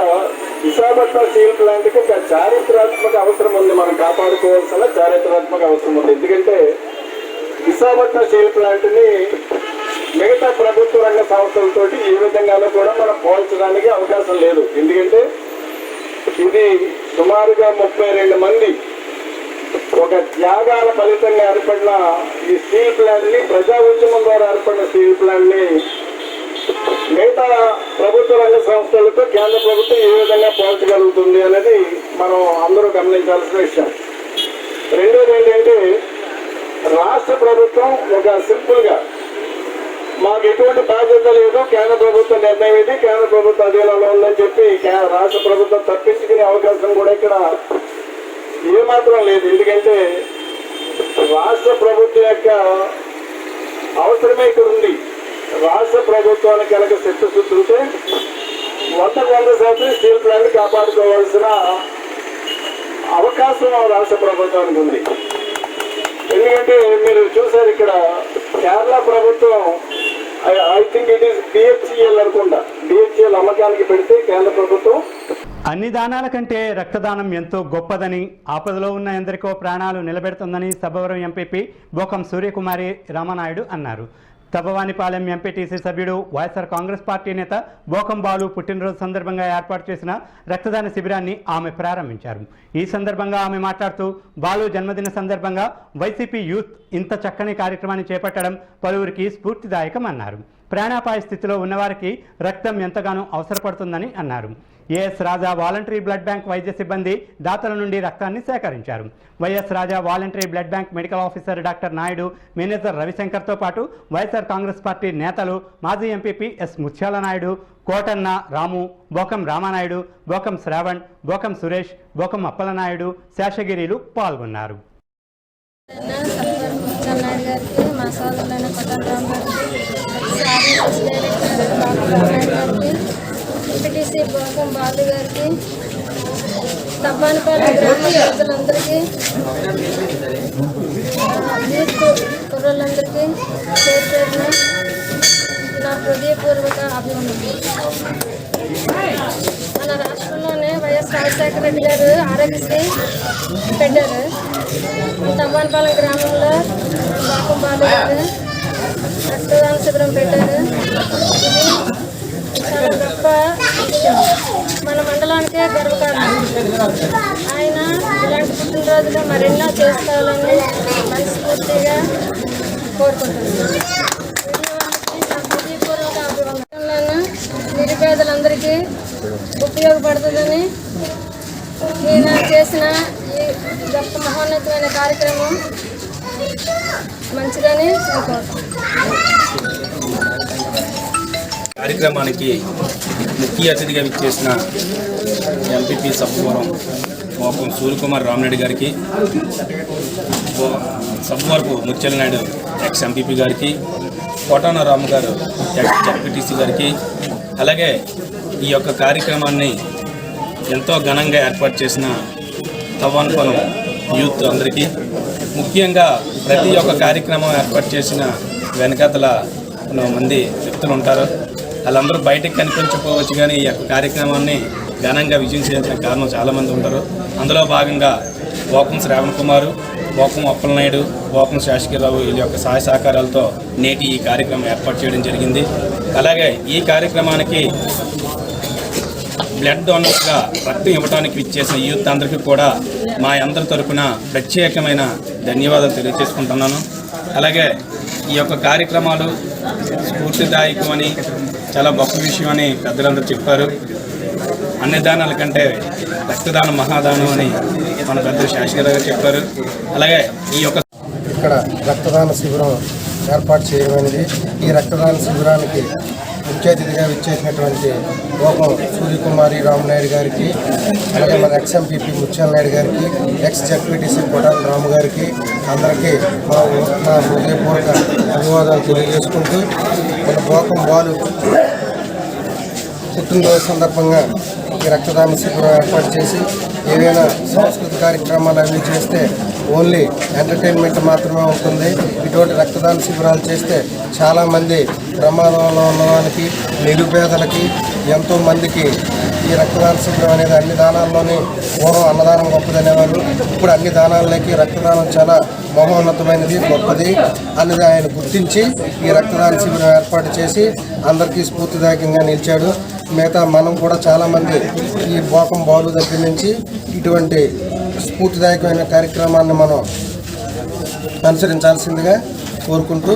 Speaker 13: విశాఖపట్నం స్టీల్ ప్లాంట్కి ఒక చారిత్రాత్మక అవసరం ఉంది, మనం కాపాడుకోవాల్సిన చారిత్రాత్మక అవసరం ఉంది. ఎందుకంటే విశాఖపట్నం స్టీల్ ప్లాంట్ని మిగతా ప్రభుత్వ రంగ సంస్థలతోటి ఏ విధంగానూ కూడా మనం పోల్చడానికి అవకాశం లేదు. ఎందుకంటే ఇది సుమారుగా 32 మంది ఒక త్యాగాల ఫలితంగా ఏర్పడిన ఈ స్టీల్ ప్లాంట్ని, ప్రజా ఉద్యమం ద్వారా ఏర్పడిన స్టీల్ ప్లాంట్ని మిగతా ప్రభుత్వ రంగ సంస్థలతో కేంద్ర ప్రభుత్వం ఏ విధంగా పోల్చగలుగుతుంది అనేది మనం అందరూ గమనించాల్సిన విషయం. రెండోది ఏంటంటే రాష్ట్ర ప్రభుత్వం ఒక సింపుల్గా మాకు ఎటువంటి బాధ్యత లేదు, కేంద్ర ప్రభుత్వ నిర్ణయం ఇది, కేంద్ర ప్రభుత్వ అధీనంలో ఉందని చెప్పి రాష్ట్ర ప్రభుత్వం తప్పించుకునే అవకాశం కూడా ఇక్కడ ఏమాత్రం లేదు. ఎందుకంటే రాష్ట్ర ప్రభుత్వం యొక్క అవసరమే ఇక్కడ ఉంది. రాష్ట్ర ప్రభుత్వానికి కనుక చిత్తశుద్ధి ఉంటే 100% స్టీల్ ప్లాంట్ కాపాడుకోవాల్సిన అవకాశం రాష్ట్ర ప్రభుత్వానికి ఉంది. ఎందుకంటే మీరు చూసారు ఇక్కడ కేరళ ప్రభుత్వం, I think it is BHEL అనుకుంటా, BHEL అమ్మకానికి పెడితే కేంద్ర ప్రభుత్వం
Speaker 1: అన్ని దానాల కంటే రక్తదానం ఎంతో గొప్పదని, ఆపదలో ఉన్న ఎందరికో ప్రాణాలు నిలబెడుతుందని సభవరం ఎంపీపీ బోకం సూర్యకుమారి రామనాయుడు అన్నారు. తబవానిపాలెం ఎంపీటీసీ సభ్యుడు వైఎస్ఆర్ కాంగ్రెస్ పార్టీ నేత బోకం బాలు పుట్టినరోజు సందర్భంగా ఏర్పాటు చేసిన రక్తదాన శిబిరాన్ని ఆమె ప్రారంభించారు. ఈ సందర్భంగా ఆమె మాట్లాడుతూ బాలు జన్మదిన సందర్భంగా వైసీపీ యూత్ ఇంత చక్కని కార్యక్రమాన్ని చేపట్టడం పలువురికి స్ఫూర్తిదాయకం అన్నారు. ప్రాణాపాయ స్థితిలో ఉన్నవారికి రక్తం ఎంతగానో అవసరపడుతుందని అన్నారు. A S Raja voluntary blood bank వైద్య సిబ్బంది దాతల నుండి రక్తాన్ని సేకరించారు. Y S Raja voluntary blood bank medical officer doctor Naidu, manager రవిశంకర్తో పాటు వైఎస్ఆర్ కాంగ్రెస్ పార్టీ నేతలు, మాజీ ఎంపీపీ ఎస్ ముత్యాల నాయుడు, కోటన్న రాము, బోకం రామానాయుడు, బోకం శ్రావణ్, బోకం సురేష్, బోకం అప్పలనాయుడు, శేషగిరిలు పాల్గొన్నారు.
Speaker 9: ఎంపీటీసీ బోకం బాలు గారికి, తబ్బానిపాలెం గ్రామ ప్రజలందరికీ, యూత్ కుర్రలందరికీ పేరు పేరున నా హృదయపూర్వక అభినందనలు. మన రాష్ట్రంలోనే వైఎస్ రాజశేఖర రెడ్డి గారు ఆరోగ్యశ్రీ పెట్టారు. తబ్బానిపాలెం గ్రామంలో బోకం బాలు గారు రక్తదాన శిబిరం పెట్టారు. ఇది చాలా గొప్ప విషయం, మన మండలానికే గర్వకారణం. ఆయన ఇలాంటి పుట్టినరోజులు మరెన్నో చేసుకోవాలని మనస్ఫూర్తిగా కోరుకుంటున్నాను. హృదయపూర్వక అభివందనలను నిరుపేదలందరికీ ఉపయోగపడుతుందని, ఈయన చేసిన ఈ గొప్ప మహోన్నతమైన కార్యక్రమం మంచిదని అనుకుంటున్నాను.
Speaker 14: కార్యక్రమానికి ముఖ్య అతిథిగా విచ్చేసిన ఎంపీపీ సబ్బవరం బోకం సూర్యకుమార్ రామనాయుడు గారికి, సబ్బవరపు ముత్యాల నాయుడు ఎక్స్ ఎంపీపీ గారికి, కోటాన రాము గారు ఎక్స్ జడ్పీటీసీ గారికి, అలాగే ఈ యొక్క కార్యక్రమాన్ని ఎంతో ఘనంగా ఏర్పాటు చేసిన తవ్వానిపాలెం యూత్ అందరికీ, ముఖ్యంగా ప్రతి ఒక్క కార్యక్రమం ఏర్పాటు చేసిన వెనకాతల మంది వ్యక్తులు ఉంటారు. వాళ్ళందరూ బయటకు కనిపించకపోవచ్చు, కానీ ఈ యొక్క కార్యక్రమాన్ని ఘనంగా విజయం చేసిన కారణం చాలామంది ఉంటారు. అందులో భాగంగా బోకం శ్రావణ్ కుమారు, బోకం అప్పలనాయుడు, బోకం శేషగిరిరావు వీళ్ళ యొక్క సహాయ సహకారాలతో నేటి ఈ కార్యక్రమం ఏర్పాటు చేయడం జరిగింది. అలాగే ఈ కార్యక్రమానికి బ్లడ్ డోనర్స్గా రక్తం ఇవ్వడానికి విచ్చేసిన యూత్ అందరికీ కూడా మా అందరి తరఫున ప్రత్యేకమైన ధన్యవాదాలు తెలియజేసుకుంటున్నాను. అలాగే ఈ యొక్క కార్యక్రమాలు స్ఫూర్తిదాయకమని, చాలా గొప్ప విషయం అని పెద్దలందరూ చెప్పారు. అన్ని దానాల కంటే రక్తదానం మహాదానం అని మన పెద్ద శాస్త్రి గారు చెప్పారు. అలాగే ఈ యొక్క
Speaker 15: ఇక్కడ రక్తదాన శిబిరం ఏర్పాటు చేయమైనది. ఈ రక్తదాన శిబిరానికి ముఖ్య అతిథిగా విచ్చేసినటువంటి బోకం సూర్యకుమారి రామనాయుడు గారికి, అలాగే మన ఎక్స్ ఎంపీపీ ముత్యాల నాయుడు గారికి, ఎక్స్ జడ్పీటీసీ కోటాన రాము గారికి అందరికీ నా హృదయపూర్వక ధన్యవాదాలు తెలియజేసుకుంటూ, మన బోకం బాలు పుట్టినరోజు సందర్భంగా ఈ రక్తదాన శిబిరం ఏర్పాటు చేసి ఏవైనా సాంస్కృతిక కార్యక్రమాలు అవి చేస్తే ఓన్లీ ఎంటర్టైన్మెంట్ మాత్రమే ఉంటుంది. ఇటువంటి రక్తదాన శిబిరాలు చేస్తే చాలామంది ప్రమాదంలో ఉన్నవానికి, నిరుపేదలకి, ఎంతోమందికి ఈ రక్తదాన శిబిరం అనేది అన్ని దానాల్లోనే పూర్వం అన్నదానం గొప్పదనేవారు. ఇప్పుడు అన్ని దానాలకి రక్తదానం చాలా మహోన్నతమైనది, గొప్పది అనేది ఆయన గుర్తించి ఈ రక్తదాన శిబిరం ఏర్పాటు చేసి అందరికీ స్ఫూర్తిదాయకంగా నిలిచాడు. మిగతా మనం కూడా చాలామంది ఈ బోకం బాలు దగ్గర నుంచి ఇటువంటి స్ఫూర్తిదాయకమైన కార్యక్రమాన్ని మనం అనుసరించాల్సిందిగా కోరుకుంటూ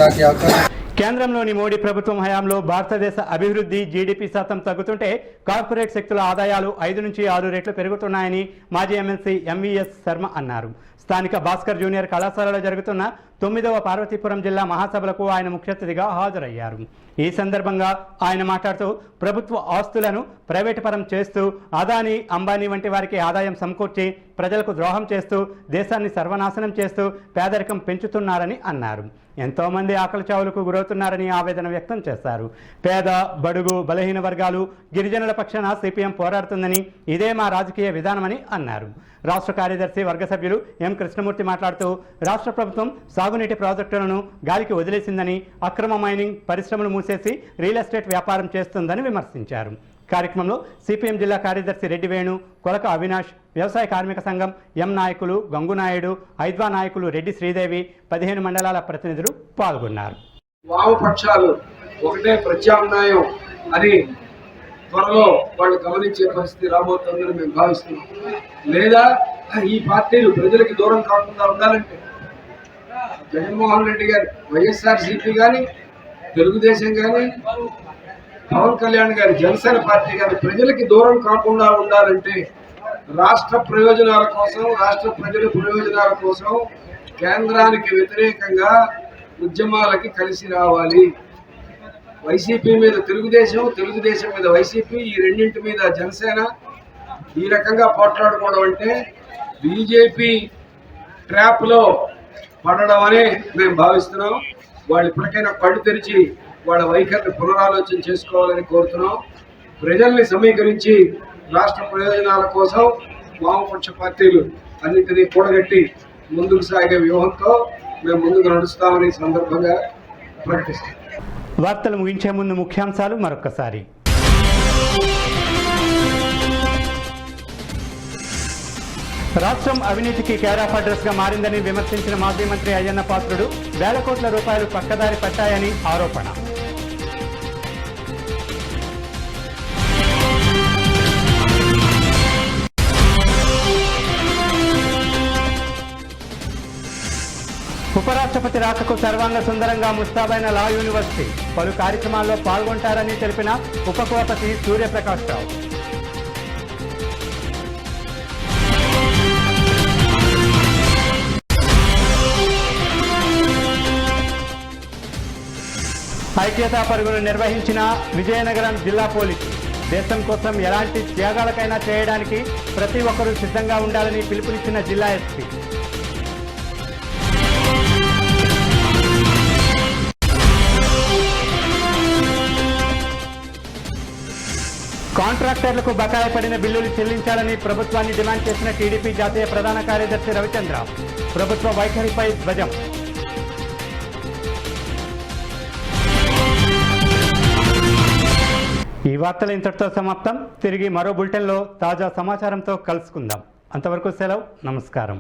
Speaker 15: నాకు ఈ అవకాశం.
Speaker 1: కేంద్రంలోని మోడీ ప్రభుత్వం హయాంలో భారతదేశ అభివృద్ధి జీడీపీ శాతం తగ్గుతుంటే కార్పొరేట్ శక్తుల ఆదాయాలు 5 నుంచి 6 రెట్లు పెరుగుతున్నాయని మాజీ ఎమ్మెల్సీ ఎంవీఎస్ శర్మ అన్నారు. స్థానిక భాస్కర్ జూనియర్ కళాశాలలో జరుగుతున్న 9వ పార్వతీపురం జిల్లా మహాసభలకు ఆయన ముఖ్య అతిథిగా హాజరయ్యారు. ఈ సందర్భంగా ఆయన మాట్లాడుతూ ప్రభుత్వ ఆస్తులను ప్రైవేటు పరం చేస్తూ అదానీ, అంబానీ వంటి వారికి ఆదాయం సమకూర్చి ప్రజలకు ద్రోహం చేస్తూ దేశాన్ని సర్వనాశనం చేస్తూ పేదరికం పెంచుతున్నారని అన్నారు. ఎంతోమంది ఆకలి చావులకు గురవుతున్నారని ఆవేదన వ్యక్తం చేశారు. పేద, బడుగు, బలహీన వర్గాలు, గిరిజనుల పక్షాన సిపిఎం పోరాడుతుందని, ఇదే మా రాజకీయ విధానమని అన్నారు. రాష్ట్ర కార్యదర్శి వర్గ సభ్యులు ఎం కృష్ణమూర్తి మాట్లాడుతూ రాష్ట్ర ప్రభుత్వం సాగునీటి ప్రాజెక్టులను గాలికి వదిలేసిందని, అక్రమ మైనింగ్ పరిశ్రమలు మూసేసి రియల్ ఎస్టేట్ వ్యాపారం చేస్తుందని విమర్శించారు. కార్యక్రమంలో సిపిఎం జిల్లా కార్యదర్శి రెడ్డి వేణు, కొలక అవినాష్, వ్యవసాయ కార్మిక సంఘం ఎం నాయకులు గంగునాయుడు, ఐద్వా నాయకులు రెడ్డి శ్రీదేవి, 15 మండలాల ప్రతినిధులు పాల్గొన్నారు.
Speaker 13: వామపక్షాలు ఒకటే ప్రత్యామ్నాయం అని త్వరలో వాళ్ళు గమనించే పరిస్థితి రాబోతుందని మేము భావిస్తున్నాం. లేదా ఈ పార్టీలు ప్రజలకి దూరం కాకుండా ఉండాలంటే జగన్మోహన్ రెడ్డి గారు, వైఎస్ఆర్సీపీ కానీ, తెలుగుదేశం కానీ, పవన్ కళ్యాణ్ గారి జనసేన పార్టీ గారి ప్రజలకి దూరం కాకుండా ఉండాలంటే రాష్ట్ర ప్రయోజనాల కోసం, రాష్ట్ర ప్రజల ప్రయోజనాల కోసం కేంద్రానికి వ్యతిరేకంగా ఉద్యమాలకి కలిసి రావాలి. వైసీపీ మీద తెలుగుదేశం, తెలుగుదేశం మీద వైసీపీ, ఈ రెండింటి మీద జనసేన ఈ రకంగా పోట్లాడుకోవడం అంటే బీజేపీ ట్రాప్లో పడడం అనే మేము భావిస్తున్నాం. వాళ్ళు ఇప్పటికైనా కళ్ళు తెరిచి వాళ్ళ వైఖరిని పునరాలోచన చేసుకోవాలని కోరుతున్నాం. ప్రజల్ని సమీకరించి రాష్ట్ర ప్రయోజనాల కోసం వామపక్ష పార్టీలు అన్నింటినీ కూడగట్టి ముందుకు సాగే వ్యూహంతో మేము ముందుకు నడుస్తామని సందర్భంగా ప్రకటిస్తాం.
Speaker 1: వార్తలు ముగించే ముందు ముఖ్యాంశాలు మరొకసారి. రాష్ట్రం అవినీతికి కేర్ ఆఫ్ అడ్రస్ గా మారిందని విమర్శించిన మాజీ మంత్రి అయ్యన్న పాత్రుడు, వేల కోట్ల రూపాయలు పక్కదారి పట్టాయని ఆరోపణ. ఉపరాష్ట్రపతి రాకకు సర్వాంగ సుందరంగా ముస్తాబైన లా యూనివర్సిటీ, పలు కార్యక్రమాల్లో పాల్గొంటారని తెలిపిన ఉపకులపతి సూర్యప్రకాష్ రావు. ఐక్యతా పరుగులు నిర్వహించిన విజయనగరం జిల్లా పోలీసు, దేశం కోసం ఎలాంటి త్యాగాలకైనా చేయడానికి ప్రతి ఒక్కరూ సిద్ధంగా ఉండాలని పిలుపునిచ్చిన జిల్లా ఎస్పీ. కాంట్రాక్టర్లకు బకాయి పడిన బిల్లులు చెల్లించాలని ప్రభుత్వాన్ని డిమాండ్ చేసిన టీడీపీ జాతీయ ప్రధాన కార్యదర్శి రవిచంద్ర, ప్రభుత్వ వైఖరిపై ధ్వజం. ఈ వార్తలు ఇంతటితో సమాప్తం. తిరిగి మరో బులెటిన్లో తాజా సమాచారంతో కలుసుకుందాం. అంతవరకు సెలవు. నమస్కారం.